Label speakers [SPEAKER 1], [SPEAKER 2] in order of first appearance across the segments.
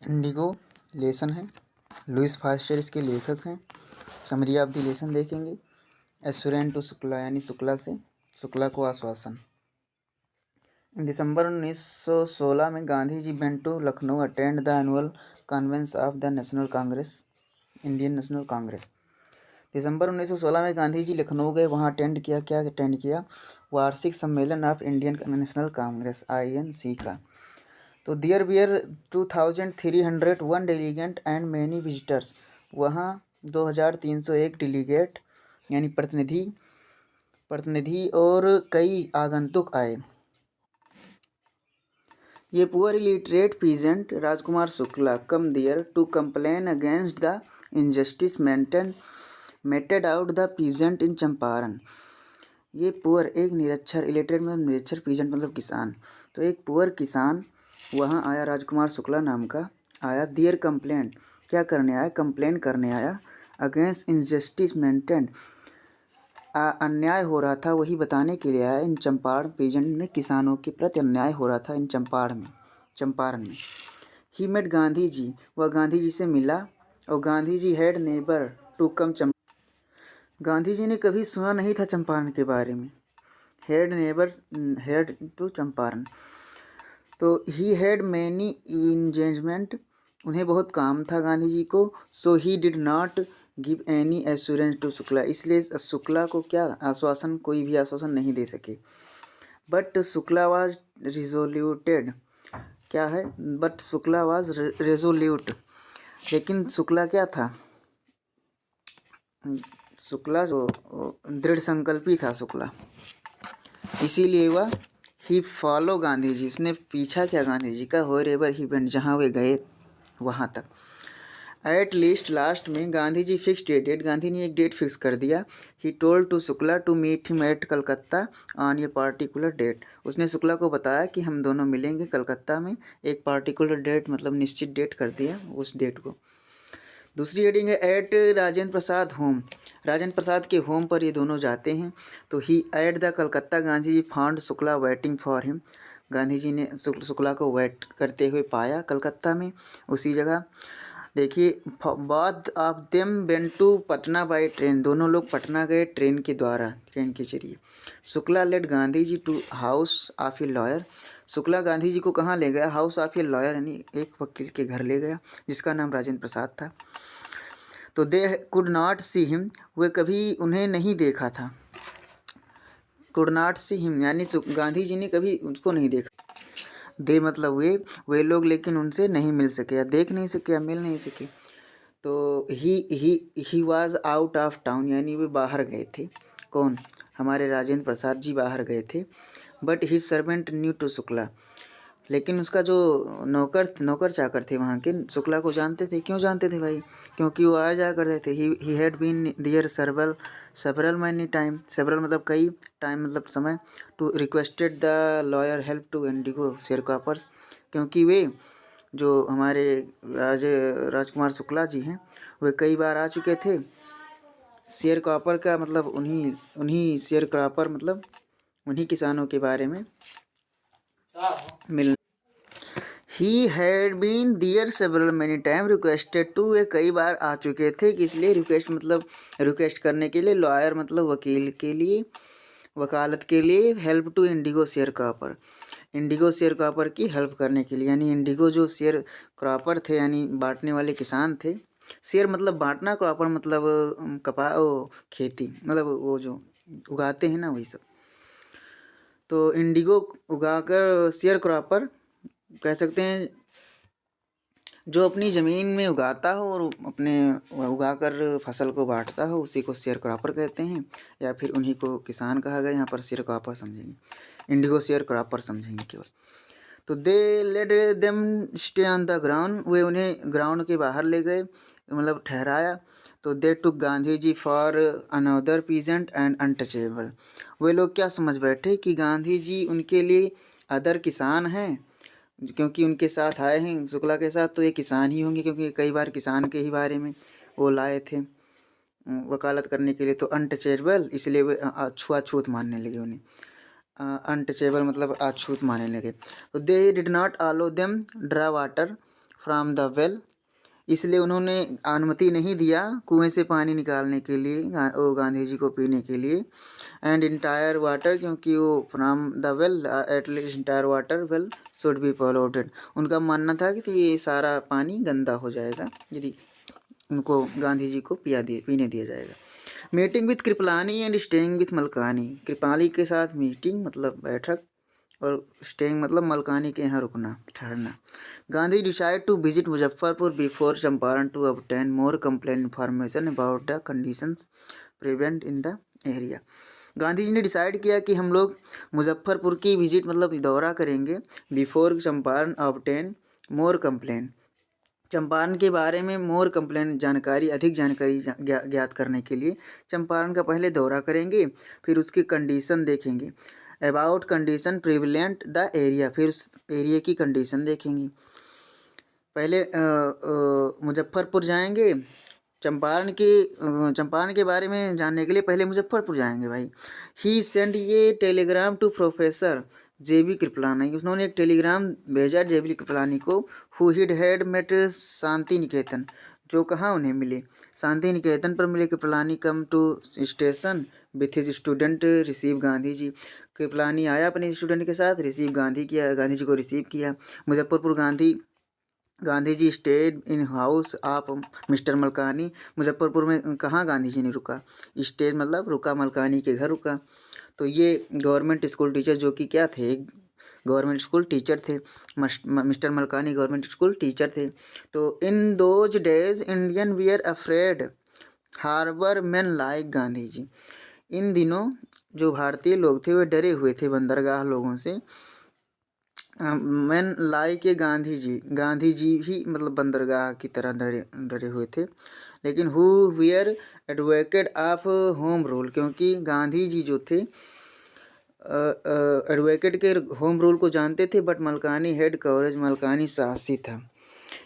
[SPEAKER 1] Indigo lesson है, Louis Fischer इसके लेखक हैं। समरी ऑफ द लेसन देखेंगे। एश्योरेंस टू शुक्ला यानी शुक्ला से, शुक्ला को आश्वासन। दिसंबर 1916 में Gandhi ji went to Lucknow attend the annual convention of the national Congress, Indian national Congress. दिसंबर 1916 में गांधी जी लखनऊ गए, वहाँ अटेंड किया, क्या अटेंड किया? वार्षिक सम्मेलन of Indian national Congress INC का। तो there were 2301 delegate and many visitors, वहाँ 2301 डेलीगेट यानी प्रतिनिधि और कई आगंतुक आए। ये poor illiterate peasant Rajkumar Shukla come there to complain against the injustice meted out the peasant in Champaran. ये पुअर एक निरक्षर, इलिटरेट मतलब निरक्षर, पीजेंट मतलब किसान। तो एक पुअर किसान वहाँ आया, राजकुमार शुक्ला नाम का आया। देयर कंप्लेन, क्या करने आया? कंप्लेन करने आया। अगेंस्ट इनजस्टिस मेंटेन, अन्याय हो रहा था वही बताने के लिए आया। इन चंपारण पीजेंट में किसानों के प्रति अन्याय हो रहा था इन चंपारण में। ही मेट गांधी जी, वह गांधी जी से मिला। और Gandhi ji had never to come Gandhi ji ने कभी सुना नहीं था चंपारण के बारे में। Head to Champaran. तो ही हैड मैनी इंगेजमेंट, उन्हें बहुत काम था गांधी जी को। So he did not give any assurance to Shukla, इसलिए शुक्ला को क्या आश्वासन, कोई भी आश्वासन नहीं दे सके। बट शुक्ला वाज रिजोल्यूटेड, क्या है? बट शुक्ला वाज रेजोल्यूट, लेकिन शुक्ला क्या था? शुक्ला जो दृढ़ संकल्पी था शुक्ला, इसीलिए वह ही फॉलो गांधी जी, उसने पीछा किया गांधी जी का। होर एवर ही वेंट, जहाँ वे गए वहाँ तक। एट लीस्ट लास्ट में गांधी जी फिक्स डेट, गांधी ने एक डेट फिक्स कर दिया। He told to Shukla to meet him at Calcutta on a particular date, उसने शुक्ला को बताया कि हम दोनों मिलेंगे कलकत्ता में। एक पार्टिकुलर डेट मतलब निश्चित डेट कर दिया उस डेट को। दूसरी हेडिंग है एट राजेंद्र प्रसाद होम, राजेंद्र प्रसाद के होम पर ये दोनों जाते हैं। तो he at the Calcutta Gandhi ji found Shukla waiting for him, Gandhi ji ने शुक्ला को वेट करते हुए पाया कलकत्ता में उसी जगह। देखिए, both of them went to Patna by train, दोनों लोग पटना गए ट्रेन के द्वारा, ट्रेन के जरिए। Shukla led Gandhi ji to house of a lawyer, Shukla Gandhi ji को कहाँ ले गया? हाउस ऑफ ए लॉयर यानी एक वकील के घर ले गया, जिसका नाम राजेंद्र प्रसाद था। तो they could not see him, वे कभी उन्हें नहीं देखा था। कुड नॉट सी हिम यानी गांधी जी ने कभी उसको नहीं देखा। दे मतलब वे लोग, लेकिन उनसे नहीं मिल सके, या देख नहीं सके, या मिल नहीं सके। तो he was out of town यानी वे बाहर गए थे। कौन? हमारे राजेंद्र प्रसाद जी बाहर गए थे। But his servant knew to Shukla, लेकिन उसका जो नौकर चाकर थे वहाँ के, शुक्ला को जानते थे। क्यों जानते थे भाई? क्योंकि वो आया जाया करते थे। He had been there several many time, several मतलब कई, टाइम मतलब समय। To requested the lawyer help to indigo sharecroppers, क्योंकि वे जो हमारे राजकुमार शुक्ला जी हैं, वे कई बार आ चुके थे। शेयर क्रॉपर का मतलब उन्हीं शेयर क्रॉपर मतलब उन्हीं किसानों के बारे में मिल। He had been there several many time requested to, वे कई बार आ चुके थे। किस लिए? रिक्वेस्ट मतलब रिक्वेस्ट करने के लिए, लॉयर मतलब वकील के लिए, वकालत के लिए। Help to indigo share cropper, indigo share cropper की हेल्प करने के लिए, यानी इंडिगो जो शेयर क्रॉपर थे यानी बांटने वाले किसान थे। शेयर मतलब बांटना, क्रॉपर मतलब खेती मतलब वो जो उगाते हैं ना, वही सब। तो इंडिगो उगाकर शेयर क्रॉपर कह सकते हैं जो अपनी ज़मीन में उगाता हो और अपने उगाकर फसल को बांटता हो, उसी को शेयर क्रॉपर कहते हैं, या फिर उन्हीं को किसान कहा गया। यहाँ पर शेयर क्रॉपर समझेंगे, इंडिगो शेयर क्रॉपर समझेंगे केवल। तो they led them stay on the ground, वे उन्हें ग्राउंड के बाहर ले गए मतलब ठहराया। तो they took Gandhi ji for another peasant and untouchable, वे लोग क्या समझ बैठे कि गांधी जी उनके लिए अदर किसान हैं, क्योंकि उनके साथ आए हैं शुक्ला के साथ, तो ये किसान ही होंगे, क्योंकि कई बार किसान के ही बारे में वो लाए थे वकालत करने के लिए। तो अनटचेबल, इसलिए वे अछूत मानने लगे उन्हें। अनटचेबल मतलब अछूत मानने लगे। तो they did not allow them draw water, from the well, इसलिए उन्होंने अनुमति नहीं दिया कुएं से पानी निकालने के लिए वो गांधी जी को पीने के लिए। एंड इंटायर वाटर, क्योंकि वो from the well at least entire water well should be polluted, उनका मानना था कि ये सारा पानी गंदा हो जाएगा यदि उनको गांधी जी को पीने दिया जाएगा। Meeting with Kripalani and staying with Malkani, Kripali के साथ मीटिंग मतलब बैठक, और स्टेइंग मतलब मलकानी के यहाँ रुकना ठहरना। Gandhi decide to visit Muzaffarpur before Champaran to obtain more complain information about the conditions prevent in the area. Gandhi ji ने डिसाइड किया कि हम लोग मुजफ्फरपुर की विजिट मतलब दौरा करेंगे before Champaran obtain more complain, Champaran के बारे में मोर कंप्लेन जानकारी अधिक जानकारी ज्ञात करने के लिए चंपारण का पहले दौरा करेंगे, फिर उसकी कंडीशन देखेंगे। About condition prevalent the area, फिर उस एरिया की कंडीशन देखेंगे। पहले मुजफ्फरपुर जाएंगे, चंपारण के बारे में जानने के लिए पहले मुजफ्फरपुर जाएंगे भाई। ही सेंड ये telegram to professor J B Kripalani, उन्होंने एक टेलीग्राम भेजा जेबी कृपलानी को। Who had met Shanti Niketan, जो कहाँ उन्हें मिले, शांति निकेतन पर मिले। Kripalani come to station with his student receive Gandhi ji, Kripalani आया अपने स्टूडेंट के साथ, रिसीव गांधी किया, गांधी जी को रिसीव किया। Muzaffarpur Gandhi ji stayed in house of mister Malkani, Muzaffarpur में कहाँ गांधी जी ने रुका, स्टेड मतलब रुका, मलकानी के घर रुका। तो ये गवर्नमेंट स्कूल टीचर जो कि क्या थे, गवर्नमेंट स्कूल टीचर थे, mister Malkani government school teacher थे। तो in those days Indian were afraid harbour man like Gandhi ji, इन दिनों जो भारतीय लोग थे वे डरे हुए थे बंदरगाह लोगों से। मैन लाई के गांधी जी ही मतलब बंदरगाह की तरह डरे हुए थे। लेकिन who were advocate of home rule, क्योंकि गांधी जी जो थे एडवोकेट के होम रूल को जानते थे, but Malkani head coverage, Malkani साहसी था।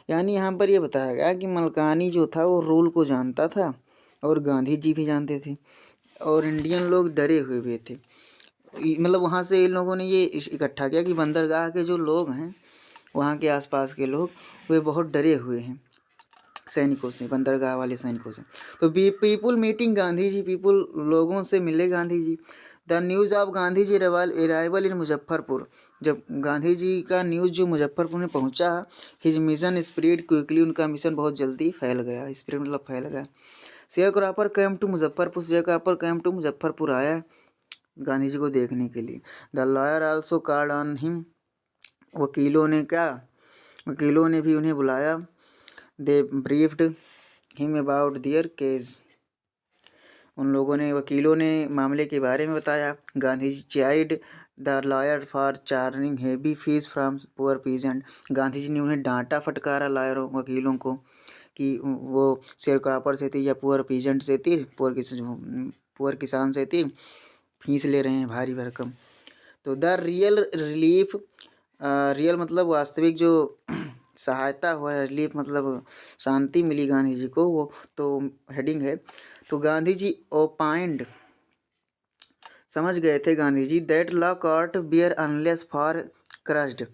[SPEAKER 1] यानी यहाँ पर ये बताया गया कि मलकानी जो था वो रूल को जानता था और गांधी जी भी जानते थे, और इंडियन लोग डरे हुए भी थे। मतलब वहाँ से इन लोगों ने ये इकट्ठा किया कि बंदरगाह के जो लोग हैं, वहाँ के आसपास के लोग, वे बहुत डरे हुए हैं सैनिकों से, बंदरगाह वाले सैनिकों से। तो people meeting Gandhi ji, people लोगों से मिले Gandhi ji. The news of Gandhi ji arrival in Muzaffarpur, जब गांधी जी का न्यूज़ जो मुजफ्फरपुर में पहुंचा, हिज मिशन स्प्रेड क्विकली, उनका मिशन बहुत जल्दी फैल गया, स्प्रेड मतलब फैल गया। Sharecropper came to Muzaffarpur, sharecropper came to Muzaffarpur आया गांधी जी को देखने के लिए। The lawyer also called on him, वकीलों ने भी उन्हें बुलाया। They briefed him about their case, वकीलों ने मामले के बारे में बताया। Gandhi ji chided the lawyer for charging heavy fees from poor peasant, Gandhi ji ने उन्हें डांटा फटकारा वकीलों को कि वो शेयरक्रॉपर से थी या पुअर पीजेंट से थी, पुअर किसान से थी, फीस ले रहे हैं भारी भरकम। तो द रियल रिलीफ, रियल मतलब वास्तविक जो सहायता हुआ है, रिलीफ मतलब शांति मिली गांधी जी को, वो तो हेडिंग है। तो गांधी जी ओपाइंड, समझ गए थे Gandhi ji, that law court were unless for crushed,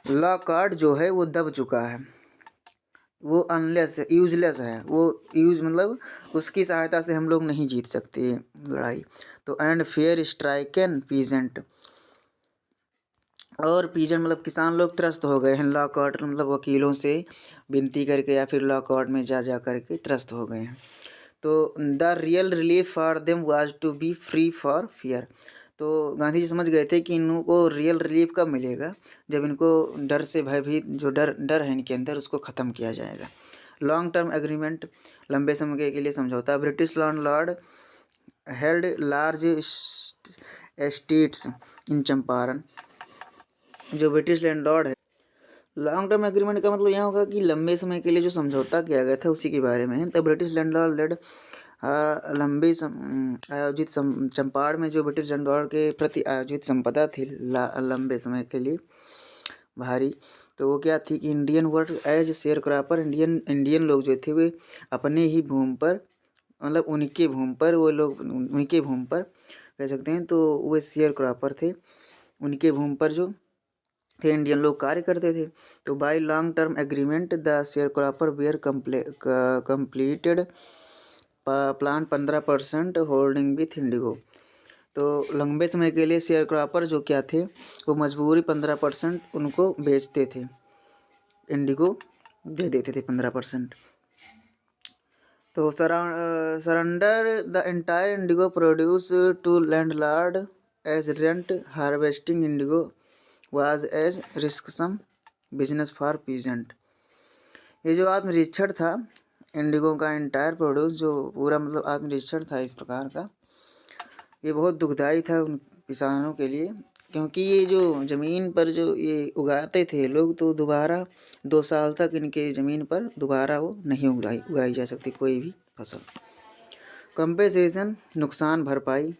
[SPEAKER 1] law court जो है वो दब चुका है, वो अनलेस यूजलेस है, वो यूज मतलब उसकी सहायता से हम लोग नहीं जीत सकते लड़ाई। तो एंड फेयर स्ट्राइकन पीजेंट, और पीजेंट मतलब किसान लोग त्रस्त हो गए हैं, लॉ कॉर्ट मतलब वकीलों से विनती करके या फिर लॉ कॉर्ट में जा करके त्रस्त हो गए हैं। तो the real relief for them was to be free for fear, तो गांधी जी समझ गए थे कि इनको रियल रिलीफ कब मिलेगा, जब इनको डर से भयभीत, जो डर है इनके अंदर, उसको ख़त्म किया जाएगा। लॉन्ग टर्म एग्रीमेंट, लंबे समय के लिए समझौता। British lord held large estates in Champaran, जो ब्रिटिश लैंडलॉर्ड है, लॉन्ग टर्म एग्रीमेंट का मतलब यहाँ होगा कि लंबे समय के लिए जो समझौता किया गया था उसी के बारे में है। तो ब्रिटिश लैंडलॉर्ड लेड लंबे आयोजित चंपारण में जो ब्रिटिश लैंडलॉर्ड के प्रति आयोजित संपदा थी लंबे समय के लिए भारी, तो वो क्या थी कि Indian word as share cropper, Indian लोग जो थे वे अपने ही भूमि पर, मतलब उनके भूमि पर, वो लोग उनके भूमि पर कह सकते हैं, तो वे शेयर क्रॉपर थे, उनके भूमि पर जो थे, इंडियन लोग कार्य करते थे। तो by long term agreement the share cropper were completed plan 15% holding with indigo. तो लंबे समय के लिए शेयर क्रॉपर जो क्या थे वो मजबूरी 15% उनको बेचते थे, इंडिगो दे देते थे 15%। तो surrender the entire indigo produce to landlord as rent harvesting indigo was as risksome business for peasant. ये जो आत्मनिरीक्षण था इंडिगो का एंटायर प्रोड्यूस, जो पूरा मतलब आत्मनिरीक्षण था इस प्रकार का, ये बहुत दुखदाई था उन किसानों के लिए, क्योंकि ये जो ज़मीन पर जो ये उगाते थे लोग, तो दोबारा 2 साल तक इनके ज़मीन पर दोबारा वो नहीं उगाई जा सकती कोई भी फसल। कंपेंसेशन नुकसान भरपाई।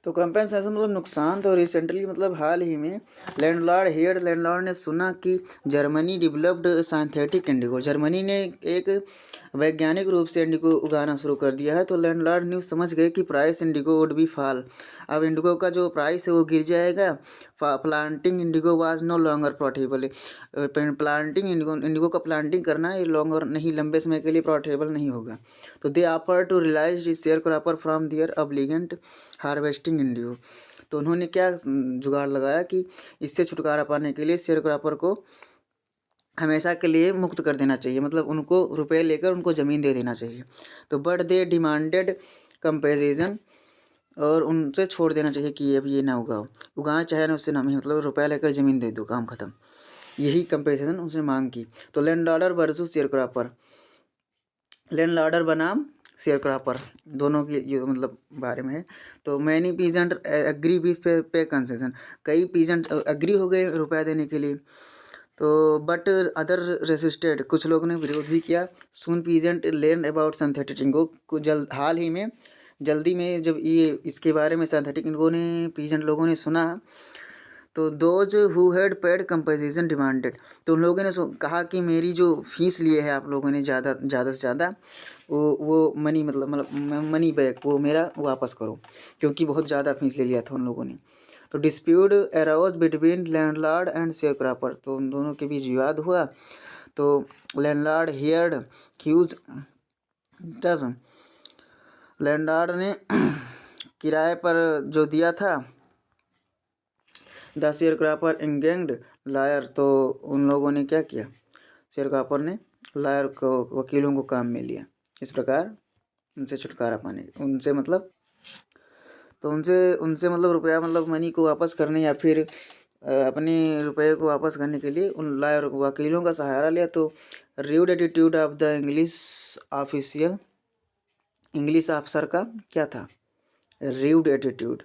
[SPEAKER 1] तो कंपेंसेशन मतलब नुकसान। तो रिसेंटली मतलब हाल ही में लैंडलॉर्ड ने सुना कि Germany developed synthetic Indigo, Germany ने एक वैज्ञानिक रूप से इंडिगो उगाना शुरू कर दिया है। तो लैंडलॉर्ड न्यूज़ समझ गए कि price indigo would be fall, अब इंडिगो का जो प्राइस है वो गिर जाएगा। Planting indigo was no longer profitable, planting indigo का प्लांटिंग करना ये लॉन्गर नहीं, लंबे समय के लिए प्रॉफिटेबल नहीं होगा। तो they offer to release share cropper from their obligation harvesting indigo. तो उन्होंने क्या जुगाड़ लगाया कि इससे छुटकारा पाने के लिए शेयर क्रॉपर को हमेशा के लिए मुक्त कर देना चाहिए, मतलब उनको रुपए लेकर उनको ज़मीन दे देना चाहिए। तो बट दे डिमांडेड कंपेंसेशन, और उनसे छोड़ देना चाहिए कि अब ये ना उगाएं चाहे ना, उससे ना, मतलब रुपया लेकर ज़मीन दे दो, काम ख़त्म, यही कंपेंसेशन उसने मांग की। तो land order versus share cropper, land order बनाम शेयर क्रॉपर, दोनों की ये मतलब बारे में है। तो मैनी पीजेंट एग्री विथ पे कंसेशन, कई पीजेंट एग्री हो गए रुपया देने के लिए। तो बट अदर रेसिस्टेड, कुछ लोगों ने विरोध भी किया। Soon peasant learn about synthetic indigo, कुछ हाल ही में जल्दी में जब ये इसके बारे में सिंथेटिक इंडिगो ने पीजेंट लोगों ने सुना, तो those who had paid compensation demanded, तो उन लोगों ने कहा कि मेरी जो फीस लिए है आप लोगों ने ज़्यादा से ज़्यादा, वो मनी मतलब मनी बैक, वो मेरा वापस करो, क्योंकि बहुत ज़्यादा फीस ले लिया था उन लोगों ने। तो dispute arouse between landlord and share cropper, तो उन दोनों के बीच विवाद हुआ। तो लैंडलॉर्ड हियर्ड ह्यूज दस, लैंडलॉर्ड ने किराए पर जो दिया था the share cropper engaged lawyer, तो उन लोगों ने क्या किया, शेयर क्रॉपर ने लायर को, वकीलों को काम में लिया। इस प्रकार उनसे छुटकारा पाने, उनसे मतलब मतलब रुपया मतलब मनी को वापस करने, या फिर अपने रुपये को वापस करने के लिए उन लायर वकीलों का सहारा लिया। तो rude attitude of the English officer का क्या था, र्यूड एटीट्यूड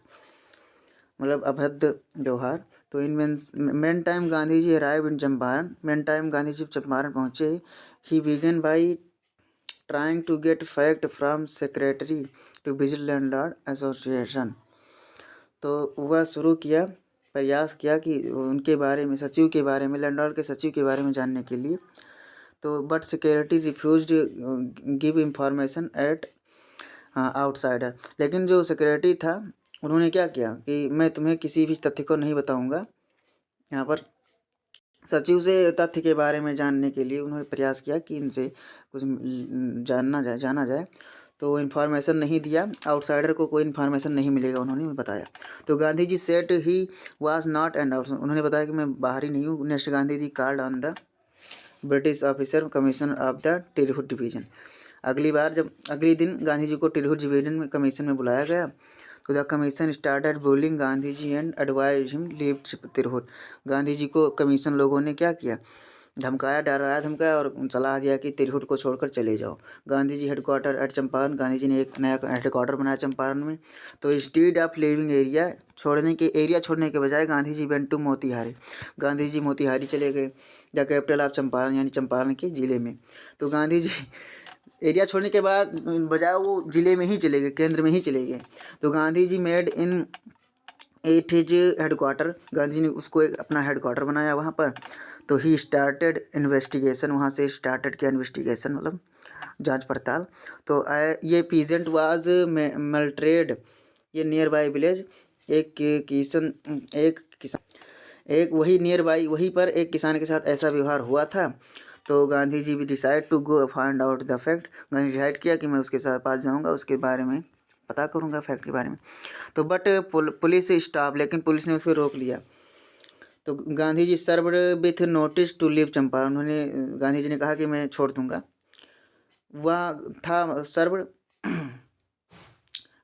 [SPEAKER 1] मतलब अभद्र व्यवहार। तो in mean time Gandhi ji arrive in Champaran, mean time Gandhi ji Champaran पहुँचे, he began by trying to get fact from secretary to visit landlord association. तो वह शुरू किया, प्रयास किया कि उनके बारे में, सचिव के बारे में, लैंडलॉर्ड के सचिव के बारे में जानने के लिए। तो but security refused give information at outsider, लेकिन जो सिक्योरिटी था उन्होंने क्या किया कि मैं तुम्हें किसी भी तथ्य को नहीं बताऊंगा। यहाँ पर सचिव से तथ्य के बारे में जानने के लिए उन्होंने प्रयास किया कि इनसे कुछ जाना जाए। तो इन्फॉर्मेशन नहीं दिया, आउटसाइडर को कोई इन्फॉर्मेशन नहीं मिलेगा, उन्होंने बताया। तो Gandhi ji said he was not and out, उन्होंने बताया कि मैं बाहरी नहीं हूँ। Next Gandhi ji called on the British officer commission of the Tirhut division, अगले दिन गांधी जी को टिरहुट डिवीजन में कमीशन में बुलाया गया। तो the commission started bullying Gandhi ji and advise him leave Tirhut, Gandhi ji को कमीशन लोगों ने क्या किया, धमकाया, डराया धमकाया और सलाह दिया कि तिरहुट को छोड़कर चले जाओ। गांधी जी हेडक्वार्टर एट चंपारण, गांधी जी ने एक नया हेडक्वार्टर बनाया चंपारण में। तो इंस्टीड ऑफ लिविंग एरिया छोड़ने के बजाय गांधी जी वेंट टू मोतिहारी, गांधी जी मोतिहारी चले गए, द कैपिटल ऑफ चंपारण, यानी चंपारण के ज़िले में। तो गांधी जी एरिया छोड़ने के बाद बजाय वो ज़िले में ही चले गए, केंद्र में ही चले गए। तो Gandhi ji made in at his headquarter, Gandhi ji ने उसको एक अपना हेडक्वार्टर बनाया वहाँ पर। तो ही स्टार्टेड इन्वेस्टिगेशन, वहाँ से स्टार्टेड किया इन्वेस्टिगेशन मतलब जांच पड़ताल। तो ये पीजेंट वाज मल्ट्रेड, ये नियर बाय विलेज, एक वही नियर बाई वहीं पर एक किसान के साथ ऐसा व्यवहार हुआ था। तो गांधी जी भी decide to go find out the fact. Gandhi decide किया कि मैं उसके साथ पास जाऊंगा, उसके बारे में पता करूंगा, फैक्ट के बारे में। तो बट पुलिस स्टाफ, लेकिन पुलिस ने उसको रोक लिया। तो Gandhi ji served with notice to leave Champaran. उन्होंने गांधी जी ने कहा कि मैं छोड़ दूंगा। वह था सर्व्ड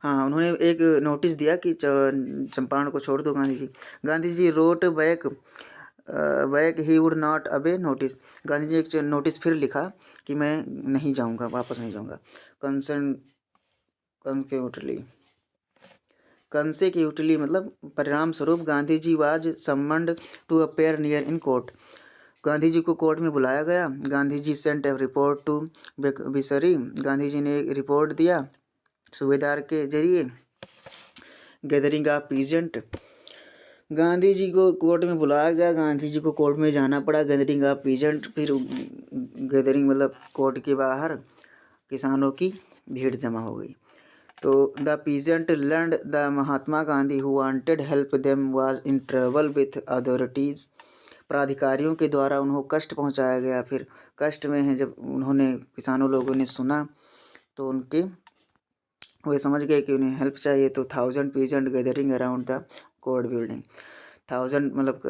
[SPEAKER 1] हाँ, उन्होंने एक नोटिस दिया कि चंपारण को छोड़ दो Gandhi ji. Gandhi ji wrote back he would not obey notice. Gandhi ji एक नोटिस फिर लिखा कि मैं नहीं जाऊंगा, वापस नहीं जाऊंगा। कंसेक्यूटिवली मतलब परिणाम स्वरूप Gandhi ji was summoned to appear near in court. Gandhi ji को कोर्ट में बुलाया गया। Gandhi ji sent a report to viceroy. Gandhi ji ने एक रिपोर्ट दिया सूबेदार के जरिए। Gathering of peasant. Gandhi ji को कोर्ट में बुलाया गया, गांधी जी को कोर्ट में जाना पड़ा। गैदरिंग ऑफ पीजेंट, फिर गैदरिंग मतलब कोर्ट के बाहर किसानों की भीड़ जमा हो गई। तो the peasant learned the Mahatma Gandhi who wanted help them was in trouble with authorities. प्राधिकारियों के द्वारा उन्हें कष्ट पहुंचाया गया, फिर कष्ट में है। जब उन्होंने किसानों लोगों ने सुना तो वे समझ गए कि उन्हें हेल्प चाहिए। तो 1000 peasant gathering around the court building. 1000 मतलब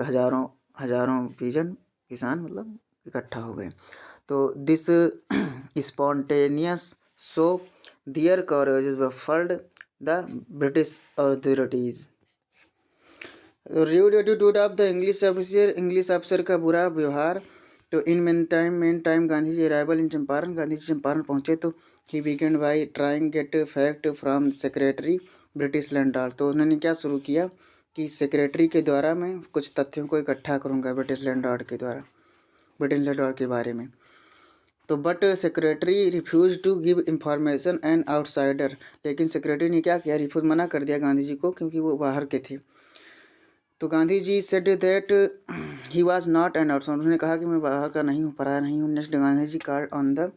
[SPEAKER 1] हजारों पीजेंट किसान मतलब इकट्ठा हो गए। तो this spontaneous show their courage baffled the British authorities. Rude attitude of the English officer का बुरा व्यवहार। तो in mean time Gandhi ji arrival in Champaran. Gandhi ji Champaran पहुंचे तो he began by trying get fact from secretary British landlord. तो उन्होंने क्या शुरू किया कि सेक्रेटरी के द्वारा मैं कुछ तथ्यों को इकट्ठा करूंगा ब्रिटिश लैंड लॉर्ड के द्वारा, ब्रिटिश लैंड लॉर्ड के बारे में। तो but secretary refuse to give information and outsider. लेकिन सेक्रेटरी ने क्या किया, रिफ्यूज मना कर दिया गांधी जी को, क्योंकि वो बाहर के थे। तो Gandhi ji said that he was not an outsider. उन्होंने कहा कि मैं बाहर का नहीं हूँ, पराया नहीं हूँ। Next Gandhi ji called on the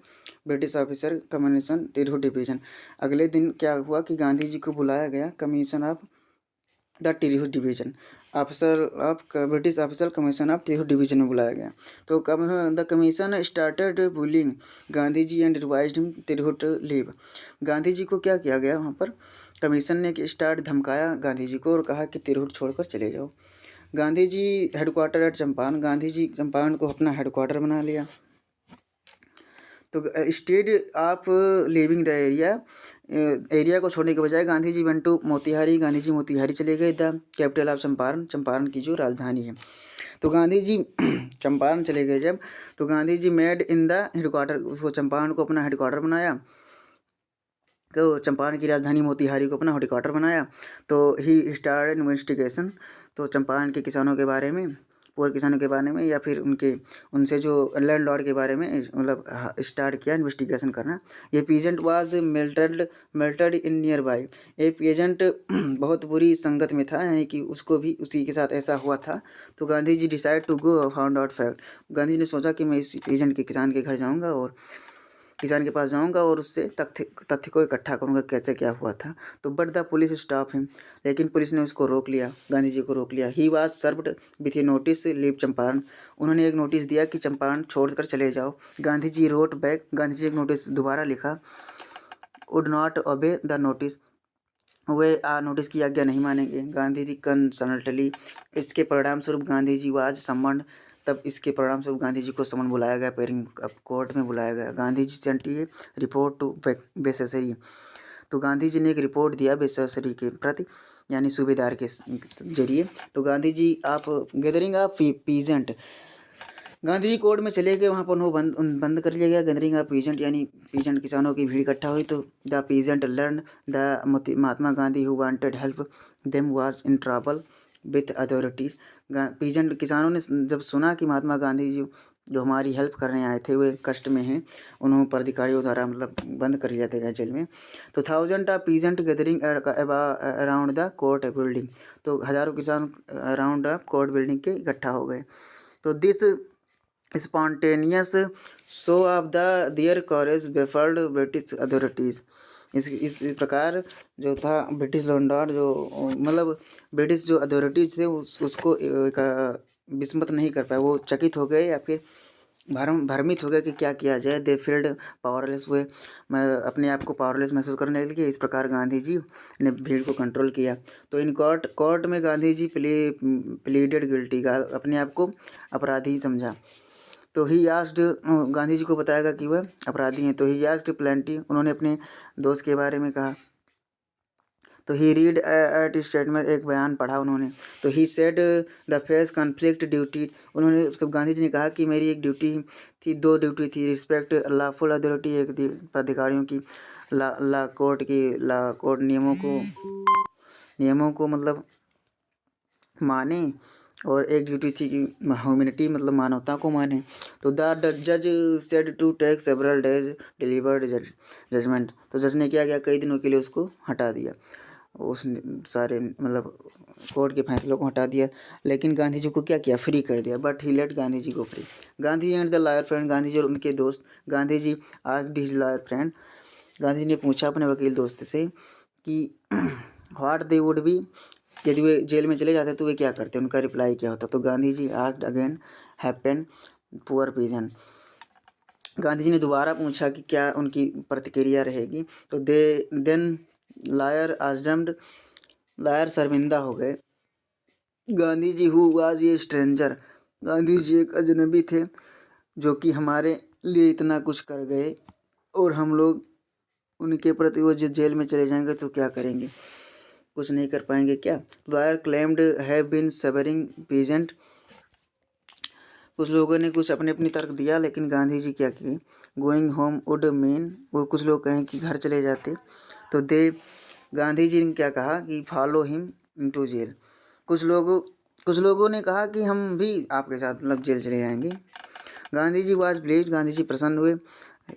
[SPEAKER 1] British officer commission Tirhut division. अगले दिन क्या हुआ कि गांधी जी को बुलाया गया commission of the Tirhut division, officer of British officer commission of Tirhut division में बुलाया गया। तो the commission started bullying Gandhi ji and advised him Tirhut leave. Gandhi ji को क्या किया गया वहाँ पर, कमीशन ने स्टार्ट धमकाया गांधी जी को और कहा कि तिरहुत छोड़कर चले जाओ। Gandhi ji headquarter at Champaran. गांधी जी चंपारण को अपना हेडक्वार्टर बना लिया। तो stayed of living the area को छोड़ने के बजाय गांधी जी वेंट टू मोतिहारी। गांधी जी मोतिहारी चले गए, the capital of Champaran, Champaran की जो राजधानी है। तो गांधी जी चंपारण चले गए जब, तो Gandhi ji made in the headquarter, उसको चंपारण को अपना हेडक्वार्टर बनाया। तो चंपारण की राजधानी मोतिहारी को अपना हेडक्वार्टर बनाया। तो ही स्टार्टेड इन्वेस्टिगेशन। तो चंपारण के किसानों के बारे में, पुअर किसानों के बारे में, या फिर उनसे जो लैंडलॉर्ड के बारे में मतलब स्टार्ट किया इन्वेस्टिगेशन करना। ये peasant was melted in near by. ये पीजेंट बहुत बुरी संगत में था, यानी कि उसको भी उसी के साथ ऐसा हुआ था। तो Gandhi ji decide to go found out fact. Gandhi ji ने सोचा कि मैं इस पीजेंट के किसान के घर जाऊँगा और किसान के पास जाऊंगा और उससे तथ्य को इकट्ठा करूंगा कैसे क्या हुआ था। तो but the police staff him. लेकिन पुलिस ने उसको रोक लिया, गांधी जी को रोक लिया। He was served with A notice leave Champaran. उन्होंने एक नोटिस दिया कि चंपारण छोड़कर चले जाओ। Gandhi ji wrote back. गांधी जी एक नोटिस दोबारा लिखा, would not obey the notice. Way notice की आज्ञा नहीं मानेंगे। गांधी जी कंसल्टली। इसके परिणाम स्वरूप गांधी जी वाज समन्ड। तब इसके परिणाम स्वरूप गांधी जी को समन बुलाया गया, पेरिंग कोर्ट में बुलाया गया। Gandhi ji sent a report to बेसेसरी। तो गांधी जी ने एक रिपोर्ट दिया बेसेसरी के प्रति, यानी सूबेदार के जरिए। तो गांधी जी आप gathering of peasant. Gandhi ji court में चले गए, वहाँ पर उन्हें बंद कर लिया गया। गैदरिंग ऑफ पीजेंट यानी पीजेंट किसानों की भीड़ इकट्ठा हुई। तो the peasant learn the Mahatma Gandhi who wanted help them was in trouble with authorities. Peasant किसानों ने जब सुना कि महात्मा गांधी जी जो हमारी हेल्प करने आए थे वे कष्ट में हैं, उन्होंने पर अधिकारियों द्वारा मतलब बंद कर लिया था जेल में। तो 1000 of peasant gathering around the court building. तो हजारों किसान अराउंड द कोर्ट बिल्डिंग के इकट्ठा हो गए। तो this spontaneous show of their courage baffled British authorities. इस प्रकार जो था ब्रिटिश लॉर्ड जो मतलब ब्रिटिश जो अथॉरिटीज थे उसको विस्मत नहीं कर पाए, वो चकित हो गए या फिर भ्रमित हो गया कि क्या किया जाए। दे फील्ड पावरलेस हुए, मैं अपने आप को पावरलेस महसूस करने लगे। इस प्रकार गांधी जी ने भीड़ को कंट्रोल किया। तो इन कोर्ट में गांधी जी प्लीडेड गिल्टी, अपने आप को अपराधी समझा। तो ही आस्क्ड, गांधी जी को बताया गया कि वह अपराधी हैं। तो ही आस्क्ड प्लेंटी, उन्होंने अपने दोस्त के बारे में कहा। तो ही रीड एट स्टेटमेंट, एक बयान पढ़ा उन्होंने। तो he said the face conflict duty, उन्होंने तो गांधी जी ने कहा कि मेरी एक ड्यूटी थी, दो ड्यूटी थी। रिस्पेक्ट लॉफुल अथॉरिटी, एक थी प्राधिकारियों की, ला कोर्ट की, ला कोर्ट नियमों को मतलब माने, और एक ड्यूटी थी कि ह्यूमैनिटी मतलब मानवता को माने। तो द जज said to take several days delivered judgement, तो जज ने क्या किया, कई दिनों के लिए उसको हटा दिया, उस सारे मतलब कोर्ट के फैसलों को हटा दिया। लेकिन गांधी जी को क्या किया, फ्री कर दिया। But he let, Gandhi ji को free. Gandhi and the lawyer friend, Gandhi ji और उनके दोस्त। Gandhi ji asked his lawyer friend, Gandhi ji ने पूछा अपने वकील दोस्त से कि व्हाट दे वुड बी, यदि वे जेल में चले जाते तो वे क्या करते, उनका रिप्लाई क्या होता। तो Gandhi ji asked again happen poor peasant, Gandhi ji ने दोबारा पूछा कि क्या उनकी प्रतिक्रिया रहेगी। तो देन लायर आजम्ड, लायर शर्मिंदा हो गए। गांधी जी हु वाज ये स्ट्रेंजर, गांधी जी एक अजनबी थे जो कि हमारे लिए इतना कुछ कर गए, और हम लोग उनके प्रति, वो जो जेल में चले जाएंगे तो क्या करेंगे, कुछ नहीं कर पाएंगे क्या। Lawyer claimed have been suffering peasant, कुछ लोगों ने कुछ अपनी तर्क दिया, लेकिन गांधी जी क्या किए, गोइंग होम वुड मीन, वो कुछ लोग कहें कि घर चले जाते। तो गांधी जी ने क्या कहा कि फॉलो हिम इनटू जेल, कुछ लोगों ने कहा कि हम भी आपके साथ मतलब जेल चले जाएंगे। गांधी जी वाज प्लीज्ड, गांधी जी प्रसन्न हुए।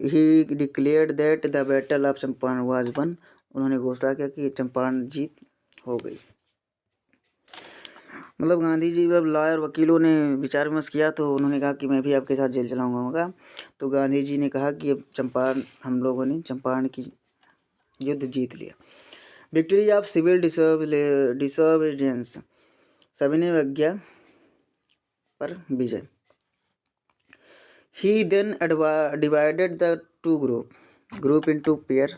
[SPEAKER 1] ही declared that the battle of Champaran was one, उन्होंने घोषणा किया कि चंपारण जीत हो गई। मतलब गांधी जी जब लॉयर वकीलों ने विचार विमर्श किया तो उन्होंने कहा कि मैं भी आपके साथ जेल चलाऊंगा। तो गांधी जी ने कहा कि अब चंपारण, हम लोगों ने चंपारण की युद्ध जीत लिया। विक्ट्री ऑफ सिविल डिसोबीडियंस, सविनय अवज्ञा पर विजय। He then divided the two group into pair,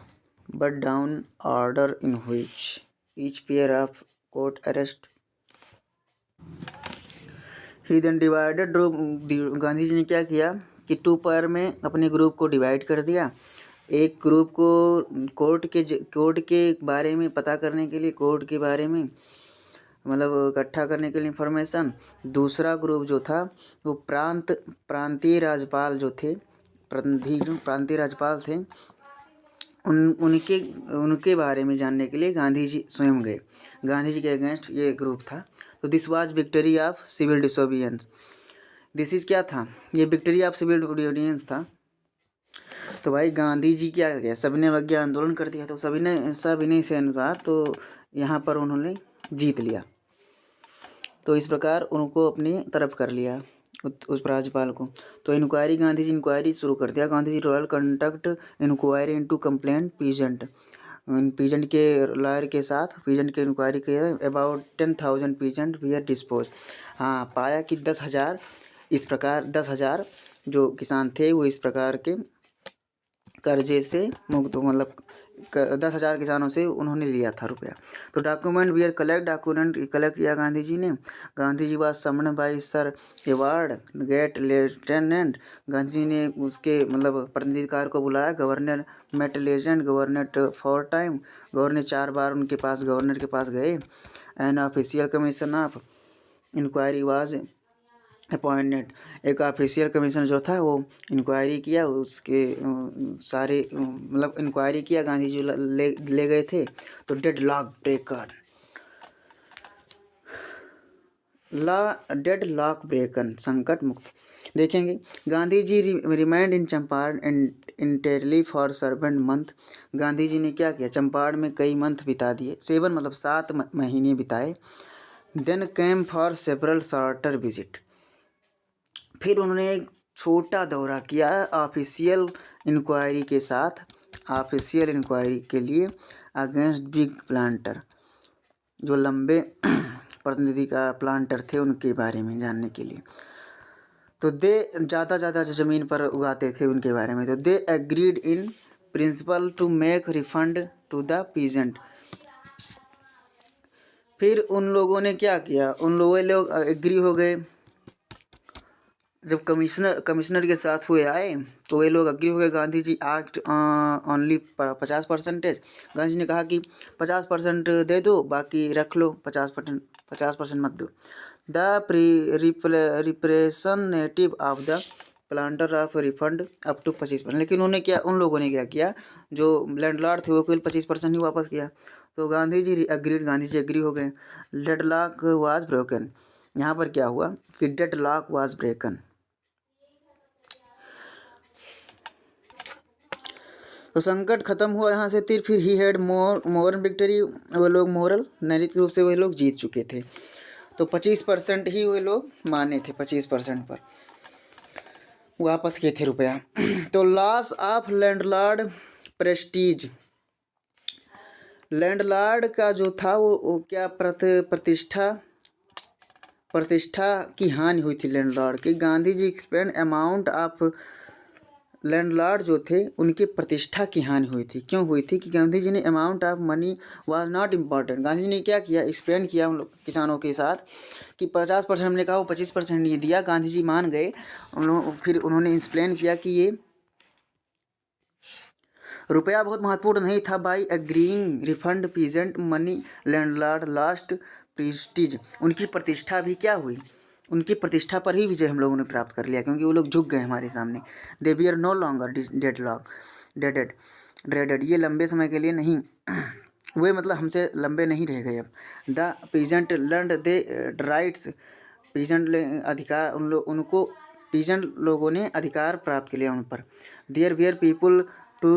[SPEAKER 1] but down order in which each pair of court arrest. He then divided, Gandhi ji ने क्या किया कि टू पेयर में अपने ग्रुप को डिवाइड कर दिया। एक ग्रुप को कोर्ट के बारे में पता करने के लिए, कोर्ट के बारे में मतलब इकट्ठा करने के लिए इंफॉर्मेशन। दूसरा ग्रुप जो था वो प्रांतीय राज्यपाल जो थे, प्रांतीय राज्यपाल थे, उनके बारे में जानने के लिए गांधी जी स्वयं गए। गांधी जी के अगेंस्ट ये ग्रुप था। तो this was victory of civil disobedience, this is क्या था, ये विक्ट्री ऑफ सिविल डिसोबीडियंस था। तो भाई गांधी जी क्या किया, सबने अवज्ञा आंदोलन कर दिया। तो सविनय से अनुसार तो यहाँ पर उन्होंने जीत लिया। तो इस प्रकार उनको अपनी तरफ कर लिया, उस राज्यपाल को। तो इंक्वायरी, गांधी जी इंक्वायरी शुरू कर दिया। Gandhi ji royal conduct inquiry into complaint peasant के लॉयर के साथ पीजेंट के इंक्वायरी किया। About 10,000 peasant we are dispose, हाँ पाया कि 10,000, इस प्रकार 10,000 जो किसान थे वो इस प्रकार के कर्जे से मुक्त, मतलब 10,000 किसानों से उन्होंने लिया था रुपया। तो document we are document collect किया गांधी जी ने। Gandhi ji was summon by sir Edward Gait lieutenant, Gandhi ji ने उसके मतलब प्रतिनिधिकार को बुलाया। Governor met legend governor for time, governor 4 बार उनके पास, गवर्नर के पास गए। An official commission of inquiry was appointed, एक ऑफिशियल कमीशन जो था वो इंक्वायरी किया, उसके सारे मतलब इंक्वायरी किया। गांधी जी ले गए थे। तो डेड लॉक ब्रेकन, संकट मुक्त, देखेंगे। Gandhi ji remained in Champaran entirely for servant month, Gandhi ji ने क्या किया, चंपारण में कई मंथ बिता दिए, 7 मतलब 7 महीने बिताए। Then came for several shorter visit, फिर उन्होंने छोटा दौरा किया ऑफिशियल इंक्वायरी के साथ, ऑफिशियल इंक्वायरी के लिए अगेंस्ट बिग प्लांटर, जो लंबे प्रतिनिधि का प्लांटर थे उनके बारे में जानने के लिए। तो दे ज़्यादा जो ज़मीन पर उगाते थे उनके बारे में। तो they agreed in principle to make refund to the peasant. फिर उन लोगों ने क्या किया, उन लोग एग्री हो गए। जब कमिश्नर के साथ हुए आए तो ये लोग एग्री हो गए। गांधी जी एक्ट ओनली 50%। गांधी जी ने कहा कि 50% दे दो, बाकी रख लो, 50% मत दो। The representative of the planter of refund up to 25%। लेकिन उन लोगों ने क्या किया, जो लैंडलॉर्ड थे वो केवल 25% ही वापस किया। तो गांधी जी एग्री हो गए। Deadlock was broken. यहाँ पर क्या हुआ कि डेडलॉक वाज ब्रेकन। तो संकट खत्म हुआ यहाँ से। फिर ही हैड मोरल विक्ट्री। वो लोग मोरल नैतिक रूप से वही लोग जीत चुके थे। तो 25% ही वे लोग माने थे, 25% पर वापस किए थे रुपया। तो loss of landlord Prestige. Landlord का जो था वो क्या प्रतिष्ठा की हानि हुई थी लैंडलॉर्ड की। Gandhi ji expand amount of landlord जो थे उनकी प्रतिष्ठा की हानि हुई थी। क्यों हुई थी कि गांधी जी ने amount of money was not important. Gandhi ji ने क्या किया, एक्सप्लेन किया उन लोग किसानों के साथ कि 50% हमने कहा, वो 25% नहीं दिया। गांधी जी मान गए। फिर उन्होंने एक्सप्लेन किया कि ये रुपया बहुत महत्वपूर्ण नहीं था। By agreeing refund peasant money landlord last Prestige. उनकी प्रतिष्ठा भी क्या हुई, उनकी प्रतिष्ठा पर ही विजय हम लोगों ने प्राप्त कर लिया, क्योंकि वो लोग झुक गए हमारे सामने। They we are no longer dreaded. ये लंबे समय के लिए नहीं वे मतलब हमसे लंबे नहीं रह गए अब। The peasant learn they rights. Peasant अधिकार उनको पीजेंट लोगों ने अधिकार प्राप्त किया उन पर। There were people to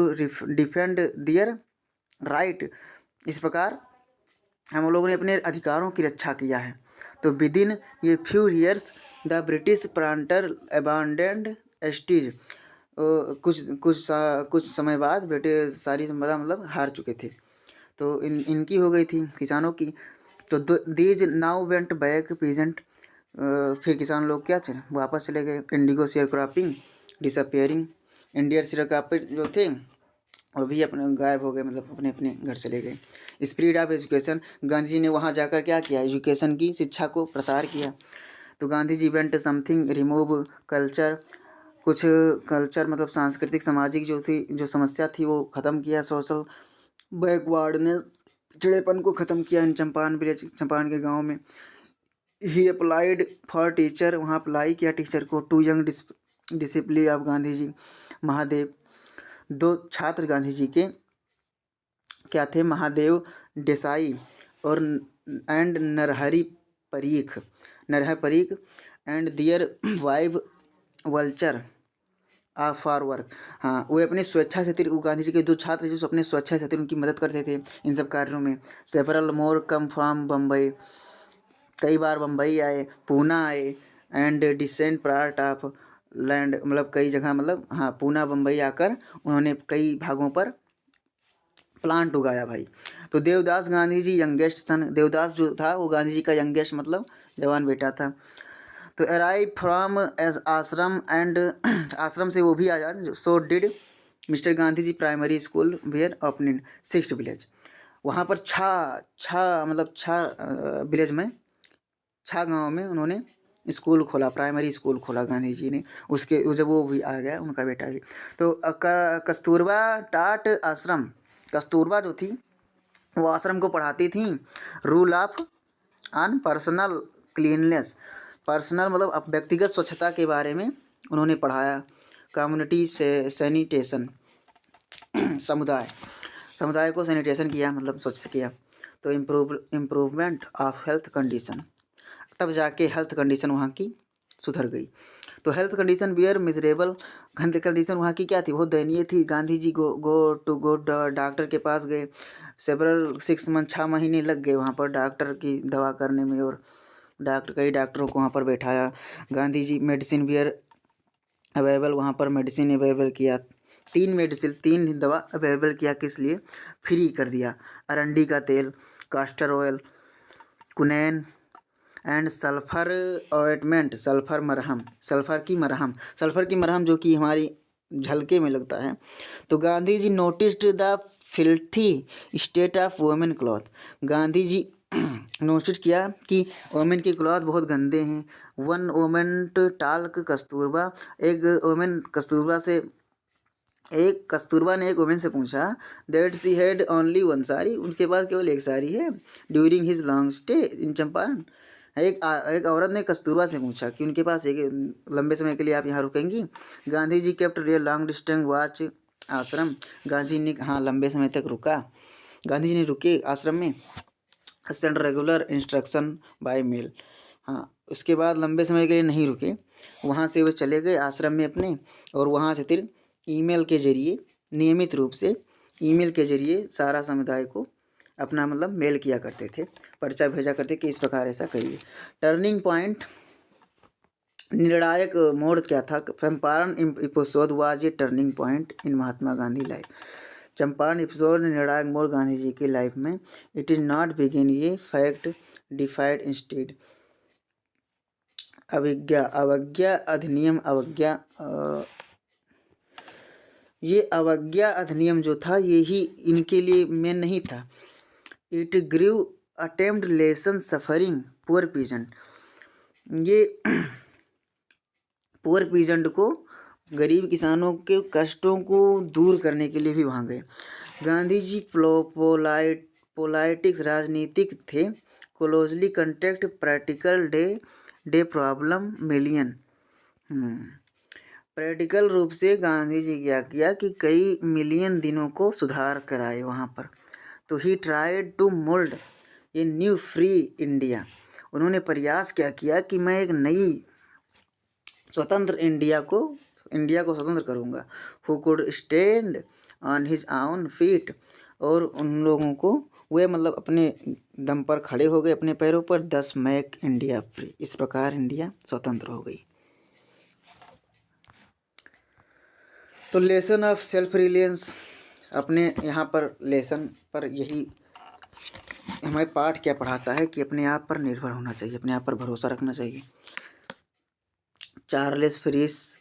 [SPEAKER 1] defend their right. इस प्रकार हम लोगों ने अपने अधिकारों की रक्षा किया है। तो विद इन ये few years the British planter abandoned estates. कुछ समय बाद ब्रिटिश सारी संपदा मतलब हार चुके थे। तो इनकी हो गई थी किसानों की। तो these now went back peasant. फिर किसान लोग क्या चले, वापस चले गए। Indigo share cropping disappearing. Indian share cropper जो थे वो भी अपने गायब हो गए, मतलब अपने अपने घर चले गए। Spread of education. Gandhi ji ने वहाँ जाकर क्या किया, एजुकेशन की शिक्षा को प्रसार किया। तो गांधी जी इवेंट समथिंग रिमूव कल्चर। कुछ कल्चर मतलब सांस्कृतिक सामाजिक जो समस्या थी वो ख़त्म किया। सोशल बैकवर्डनेस, चिड़ेपन को ख़त्म किया इन चंपारण के गांव में। He applied for teacher. वहाँ अप्लाई किया टीचर को। Two young disciple of Gandhi ji Mahadev. 2 छात्र गांधी जी के क्या थे, महादेव देसाई और Narhari Parikh and their wife vulture for work. हाँ, वो अपनी स्वेच्छा से थे। गांधी जी के 2 छात्र जो अपने स्वेच्छा से थे, उनकी मदद करते थे इन सब कार्यों में। Several more come from Bombay. कई बार बम्बई आए, पूना आए। And decent part of land, मतलब कई जगह, मतलब हाँ पूना बम्बई आकर उन्होंने कई भागों पर प्लांट उगाया भाई। तो देवदास गांधी जी यंगेस्ट सन। देवदास जो था वो गांधी जी का यंगेस्ट मतलब जवान बेटा था। तो arrive from as ashram and आश्रम से वो भी आया। So did mister Gandhi ji primary school were opening 6th village. वहाँ पर छा विलेज में, छा गांव में उन्होंने स्कूल खोला, प्राइमरी स्कूल खोला गांधी जी ने। उसके जब वो भी आ गया उनका बेटा भी। तो कस्तूरबा टाट आश्रम। कस्तूरबा जो थी वो आश्रम को पढ़ाती थी rule of on personal cleanliness. Personal मतलब अब व्यक्तिगत स्वच्छता के बारे में उन्होंने पढ़ाया। कम्युनिटी से सैनिटेशन, समुदाय को सैनिटेशन किया, मतलब स्वच्छ किया। तो इम्प्रूवमेंट ऑफ हेल्थ कंडीशन। तब जाके हेल्थ कंडीशन वहाँ की सुधर गई। तो health condition were miserable. Health condition वहाँ की क्या थी, बहुत दयनीय थी। गांधी जी गो डॉक्टर के पास गए। सेवरल 6 मंथ 6 महीने लग गए वहाँ पर डॉक्टर की दवा करने में। और कई डॉक्टरों को वहाँ पर बैठाया। Gandhi ji medicine where available, वहाँ पर मेडिसिन अवेलेबल किया, 3 दवा अवेलेबल किया, किस लिए? फ्री कर दिया। अरंडी का तेल, castor oil, quinine and sulphur ointment, sulphur की मरहम जो कि हमारी झलके में लगता है। तो Gandhi ji noticed the filthy state of women cloth, Gandhi ji notice किया कि वुमेन के क्लॉथ बहुत गंदे हैं। वन वुमेन टाल्क कस्तूरबा, एक कस्तूरबा ने एक वुमेन से पूछा that she had only one sari, उनके पास केवल एक साड़ी है, during his long stay in Champaran. एक औरत ने कस्तूरबा से पूछा कि उनके पास एक लंबे समय के लिए आप यहाँ रुकेंगी। Gandhi ji kept real long distance watch ashram, Gandhi ने हाँ लंबे समय तक रुका, गांधी जी ने रुके आश्रम में। Send regular instruction by mail, हाँ उसके बाद लंबे समय के लिए नहीं रुके, वहाँ से वो चले गए आश्रम में अपने, और वहाँ से फिर ईमेल के जरिए, नियमित रूप से ईमेल के जरिए सारा समुदाय को अपना मेल किया करते थे, पर्चा भेजा करते कि इस प्रकार ऐसा करिए। टर्निंग पॉइंट, निर्णायक मोड़ क्या था? Champaran episode was a turning point in Mahatma Gandhi life, Champaran episode निर्णायक मोड़ गांधी जी की लाइफ में। इट इज नॉट बिगिन ये फैक्ट डिफाइड इंस्टेड, अवज्ञा अधिनियम, ये अवज्ञा अधिनियम जो था ये ही इनके लिए मेन नहीं था। It grieve attempt lesson suffering poor peasant, ये पुअर पीजेंट को, गरीब किसानों के कष्टों को दूर करने के लिए भी वहाँ गए। गांधी जी पोलाइटिक्स, राजनीतिक थे, closely contact practical day problem million, practical रूप से गांधी जी क्या किया कि कई मिलियन दिनों को सुधार कराए वहाँ पर। तो he tried to mould a new free India, उन्होंने प्रयास क्या किया कि मैं एक नई स्वतंत्र इंडिया को स्वतंत्र करूँगा। Who could stand on his own feet, और उन लोगों को वे अपने दम पर खड़े हो गए, अपने पैरों पर। 10 मेक इंडिया फ्री, इस प्रकार इंडिया स्वतंत्र हो गई। तो लेसन ऑफ सेल्फ रिलायंस, अपने यहाँ पर लेसन पर यही हमें पाठ क्या पढ़ाता है कि अपने आप पर निर्भर होना चाहिए, अपने आप पर भरोसा रखना चाहिए। Charles Freer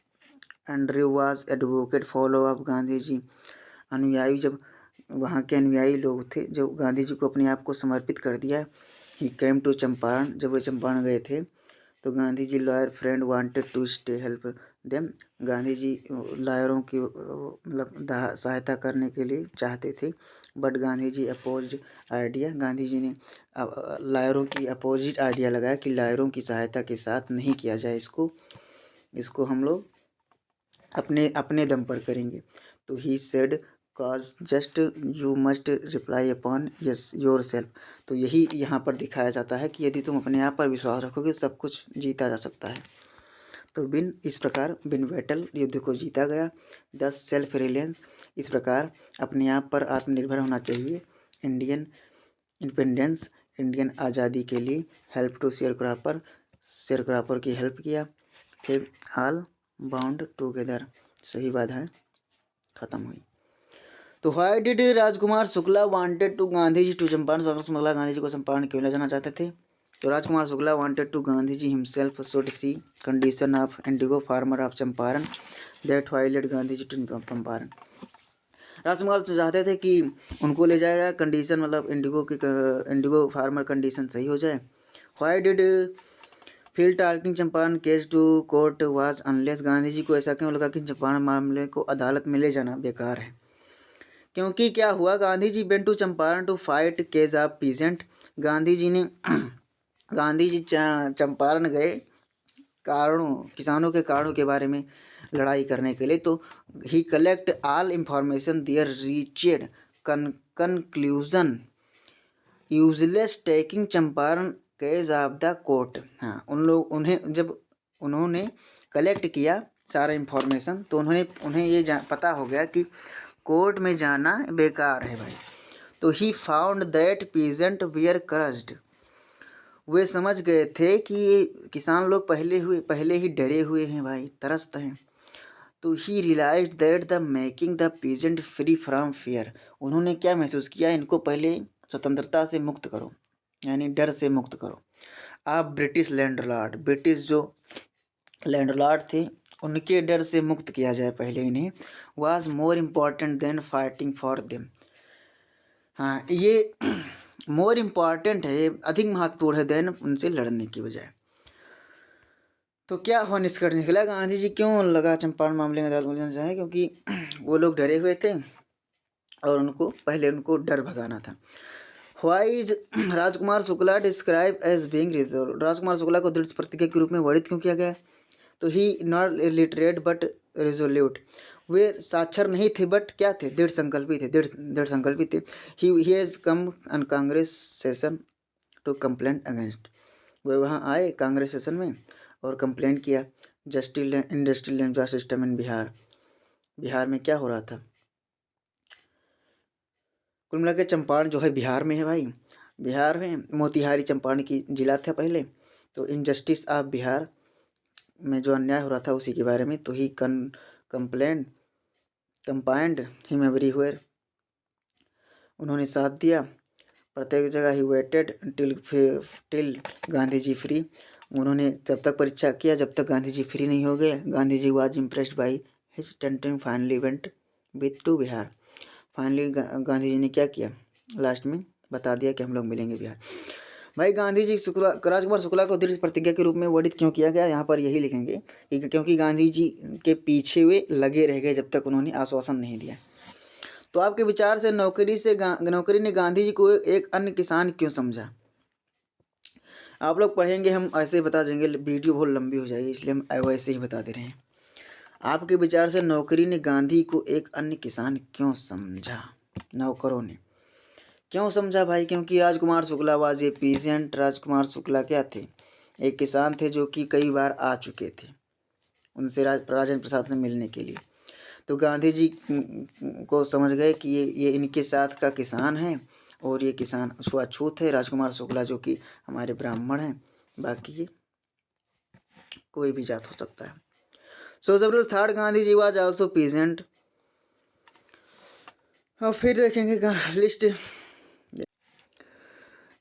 [SPEAKER 1] Andrew was advocate follow of Gandhi ji, अनुयायी, जब वहाँ के अनुयायी लोग थे जो गांधी जी को अपने आप को समर्पित कर दिया। ही केम टू चंपारण, जब वे चंपारण गए थे तो Gandhi ji lawyer friend wanted to stay help them, Gandhi ji लॉयरों की सहायता करने के लिए चाहते थे, but Gandhi ji opposed idea, Gandhi ji ने लॉयरों की अपोजिट आइडिया लगाया कि लॉयरों की सहायता के साथ नहीं किया जाए, इसको हम लोग अपने दम पर करेंगे। तो he said cause just you must reply upon yes your self, तो यही यहाँ पर दिखाया जाता है कि यदि तुम अपने आप पर विश्वास रखोगे सब कुछ जीता जा सकता है। तो इस प्रकार बिन बैटल युद्ध को जीता गया। 10 सेल्फ रिलायंस, इस प्रकार अपने आप पर आत्मनिर्भर होना चाहिए। इंडियन इंडिपेंडेंस, इंडियन आज़ादी के लिए हेल्प टू शेयरक्रॉपर की हेल्प किया। फिर ऑल बाउंड टुगेदर, सभी बाधाएं खत्म हुई। तो why did Rajkumar Shukla wanted to Gandhi ji to Champaran, Shukla Gandhi ji को चंपारण क्यों ले जाना चाहते थे? तो Rajkumar Shukla wanted to Gandhi ji himself should see condition of indigo farmer of Champaran that violet Gandhi ji to Champaran, Rajkumar चाहते थे कि उनको ले जाएगा कंडीशन, इंडिगो फार्मर कंडीशन सही हो जाए। Why did feel taking Champaran case to court was unless, Gandhi ji को ऐसा क्यों लगा कि चंपारण मामले को अदालत में ले जाना बेकार है? क्योंकि क्या हुआ, Gandhi ji went to Champaran to fight case of peasant, Gandhi ji Champaran गए किसानों के कारणों के बारे में लड़ाई करने के लिए। तो he collect all information there reached conclusion useless taking Champaran case of the court, हाँ उन्होंने कलेक्ट किया सारा इंफॉर्मेशन, तो उन्हें ये पता हो गया कि कोर्ट में जाना बेकार है भाई। तो he found that peasant were crushed, वे समझ गए थे कि ये किसान लोग पहले ही डरे हुए हैं भाई, त्रस्त हैं। तो he realise that the making the peasant free from fear, उन्होंने क्या महसूस किया, इनको पहले स्वतंत्रता से मुक्त करो, यानी डर से मुक्त करो। आप ब्रिटिश लैंडलॉर्ड, ब्रिटिश जो लैंडलॉर्ड थे उनके डर से मुक्त किया जाए पहले इन्हें, was more important than fighting for them. हाँ, ये मोर इम्पॉर्टेंट है, ये अधिक महत्वपूर्ण है देन उनसे लड़ने की बजाय। तो क्या हुआ, निष्कर्ष निकला गांधी जी क्यों लगा चंपारण मामले में अदालत में जाना चाहे, क्योंकि वो लोग डरे हुए थे और उनको डर भगाना था। Why is Rajkumar Shukla describe as being reserve, Rajkumar Shukla को दृढ़ प्रतिज्ञा के रूप में वर्णित क्यों किया गया? तो ही नॉट लिटरेट बट रिजोल्यूट, वे साक्षर नहीं थे बट क्या थे, दृढ़ संकल्पी थे, दृढ़ संकल्पी थे। He has come on Congress session to complain against, वे वहाँ आए कांग्रेस सेशन में और कंप्लेंट किया industrial land system in Bihar, Bihar में क्या हो रहा था। कुल मिला के चंपारण जो है बिहार में है भाई, बिहार में मोतिहारी चंपारण की जिला था पहले, तो इनजस्टिस ऑफ बिहार में जो अन्याय हो रहा था उसी के बारे में। तो he complaint combined him everywhere, उन्होंने साथ दिया प्रत्येक जगह। He waited till Gandhi ji free, उन्होंने जब तक परीक्षा किया जब तक गांधी जी फ्री नहीं हो गए। Gandhi ji was impressed by his tenting finally went with to Bihar, finally Gandhi ji ने क्या किया, लास्ट में बता दिया कि हम लोग मिलेंगे बिहार। भाई गांधी जी राजकुमार शुक्ला को दृढ़ प्रतिज्ञा के रूप में वर्णित क्यों किया गया, यहाँ पर यही लिखेंगे कि क्योंकि गांधी जी के पीछे वे लगे रह गए जब तक उन्होंने आश्वासन नहीं दिया। तो आपके विचार से नौकरी ने गांधी जी को एक अन्य किसान क्यों समझा? आप लोग पढ़ेंगे, हम ऐसे ही बता देंगे, वीडियो बहुत लंबी हो जाएगी इसलिए हम वैसे ही बता दे रहे हैं। आपके विचार से नौकरी ने गांधी को एक अन्य किसान क्यों समझा, नौकरों ने क्यों समझा भाई? क्योंकि Rajkumar Shukla was a peasant, Rajkumar Shukla क्या थे, एक किसान थे जो कि कई बार आ चुके थे उनसे राजेंद्र प्रसाद से मिलने के लिए। तो गांधी जी को समझ गए कि ये इनके साथ का किसान है और ये किसान छुआछूत है, राजकुमार शुक्ला जो कि हमारे ब्राह्मण हैं, बाकी ये कोई भी जात हो सकता है। सो जब third Gandhi ji was also peasant. और फिर देखेंगे list,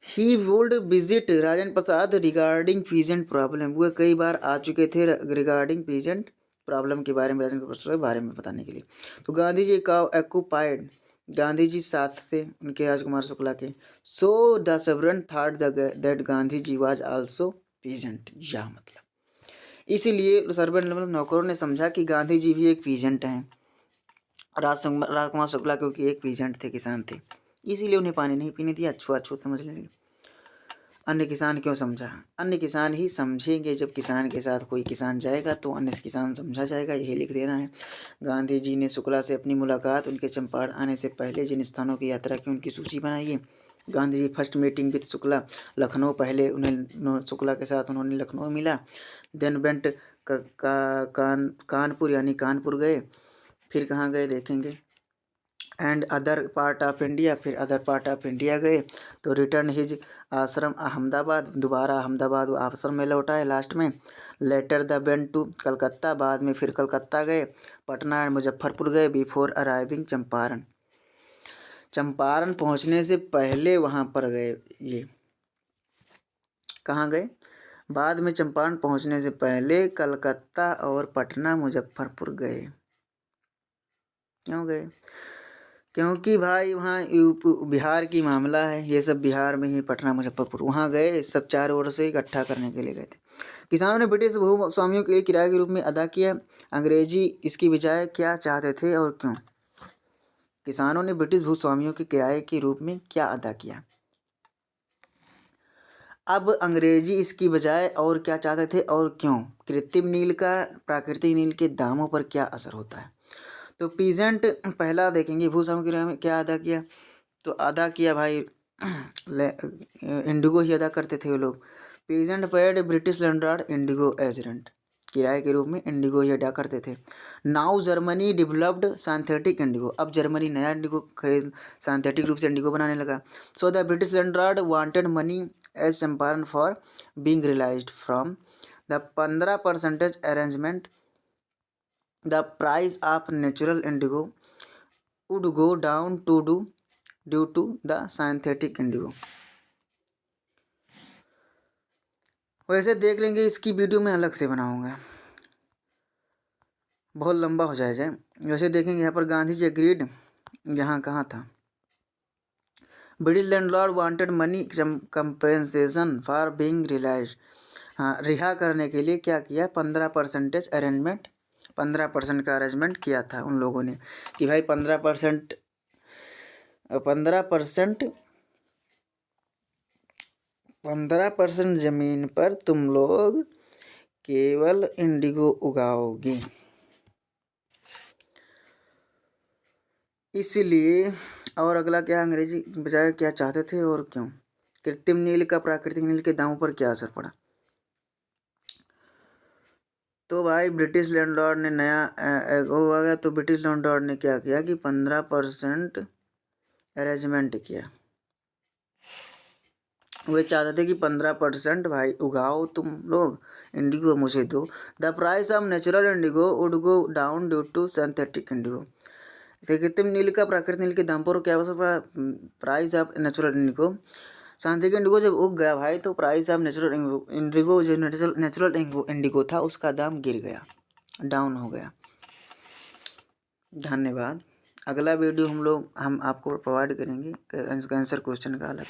[SPEAKER 1] he would visit Rajendra Prasad regarding peasant problem, वो कई बार आ चुके थे रिगार्डिंग पीजेंट प्रॉब्लम के बारे में, राजेंद्र प्रसाद के बारे में बताने के लिए। तो गांधी जी का एक्यूपाइड, गांधी जी साथ थे उनके राजकुमार शुक्ला के। So the sovereign thought that Gandhi ji was also peasant, यह मतलब इसीलिए सर्वेंट नौकरों ने समझा कि गांधी जी भी एक पीजेंट हैं, राजकुमार शुक्ला क्योंकि एक पीजेंट थे, किसान थे, इसीलिए उन्हें पानी नहीं पीने दिया, छुआछूत समझ लेंगे। अन्य किसान क्यों समझा, अन्य किसान ही समझेंगे, जब किसान के साथ कोई किसान जाएगा तो अन्य किसान समझा जाएगा, यही लिख देना है। गांधी जी ने शुक्ला से अपनी मुलाकात, उनके चंपारण आने से पहले जिन स्थानों की यात्रा की उनकी सूची बनाइए। Gandhi ji first meeting with Shukla, Lucknow, पहले उन्हें शुक्ला के साथ उन्होंने लखनऊ मिला। देन वेंट कानपुर यानी कानपुर गए, फिर कहाँ गए देखेंगे, and other part of India, फिर अदर पार्ट ऑफ इंडिया गए। तो रिटर्न हिज आश्रम अहमदाबाद, दोबारा अहमदाबाद वो आश्रम में लौटा है लास्ट में। Later the went to Calcutta, बाद में फिर कलकत्ता गए, पटना एंड मुजफ्फरपुर गए बिफोर अराइविंग चंपारण, चंपारण पहुंचने से पहले वहाँ पर गए। ये कहाँ गए, बाद में चंपारण पहुंचने से पहले कलकत्ता और पटना मुजफ्फरपुर गए। क्यों गए? क्योंकि भाई वहाँ बिहार की मामला है, ये सब बिहार में ही, पटना मुजफ्फरपुर, वहाँ गए, सब चारों ओर से इकट्ठा करने के लिए गए थे। किसानों ने ब्रिटिश भूस्वामियों के लिए किराए के रूप में अदा किया, अंग्रेजी इसकी बजाय क्या चाहते थे और क्यों? किसानों ने ब्रिटिश भूस्वामियों के किराए के रूप में क्या अदा किया, अब अंग्रेजी इसकी बजाय और क्या चाहते थे और क्यों? कृत्रिम नील का प्राकृतिक नील के दामों पर क्या असर होता है? तो पीजेंट पहला देखेंगे, भूस्वामी किराए में क्या अदा किया, तो अदा किया भाई इंडिगो ही अदा करते थे वो लोग। Peasant paid British landlord indigo as rent, किराए के रूप में इंडिगो ही अदा करते थे। Now Germany developed synthetic indigo, अब जर्मनी नया इंडिगो खरीद सिंथेटिक रूप से इंडिगो बनाने लगा। So the British landlord wanted money as Champaran for being realised from the 15% arrangement the price of natural indigo would go down due to the synthetic indigo. वैसे देख लेंगे, इसकी वीडियो मैं अलग से बनाऊंगा, बहुत लंबा हो जाए। वैसे देखेंगे यहाँ पर गांधी जी एग्रीड, यहाँ कहाँ था, British landlord wanted money compensation for being realise. हाँ, रिहा करने के लिए क्या किया, 15% अरेंजमेंट, 15% का अरेंजमेंट किया था उन लोगों ने कि भाई 15% 15% ज़मीन पर तुम लोग केवल इंडिगो उगाओगे। इसलिए, और अगला क्या, अंग्रेजी बजाय क्या चाहते थे और क्यों, कृत्रिम नील का प्राकृतिक नील के दामों पर क्या असर पड़ा। तो भाई ब्रिटिश लैंडलॉर्ड ने नया वो आ गया, तो ब्रिटिश लैंडलॉर्ड ने क्या किया कि 15% अरेंजमेंट किया। वे चाहते थे कि 15% भाई उगाओ तुम लोग, इंडिगो मुझे दो। The price of natural indigo would go down due to synthetic indigo. कृत्रिम नील का प्राकृतिक नील के दाम पर क्या असर पड़ा, price of natural Indigo, synthetic Indigo जब उग गया भाई तो प्राइस ऑफ नेचुरल इंडिगो, जो नेचुरल इंडिगो था उसका दाम गिर गया, डाउन हो गया। धन्यवाद। अगला वीडियो हम आपको प्रोवाइड करेंगे आंसर क्वेश्चन का अलग।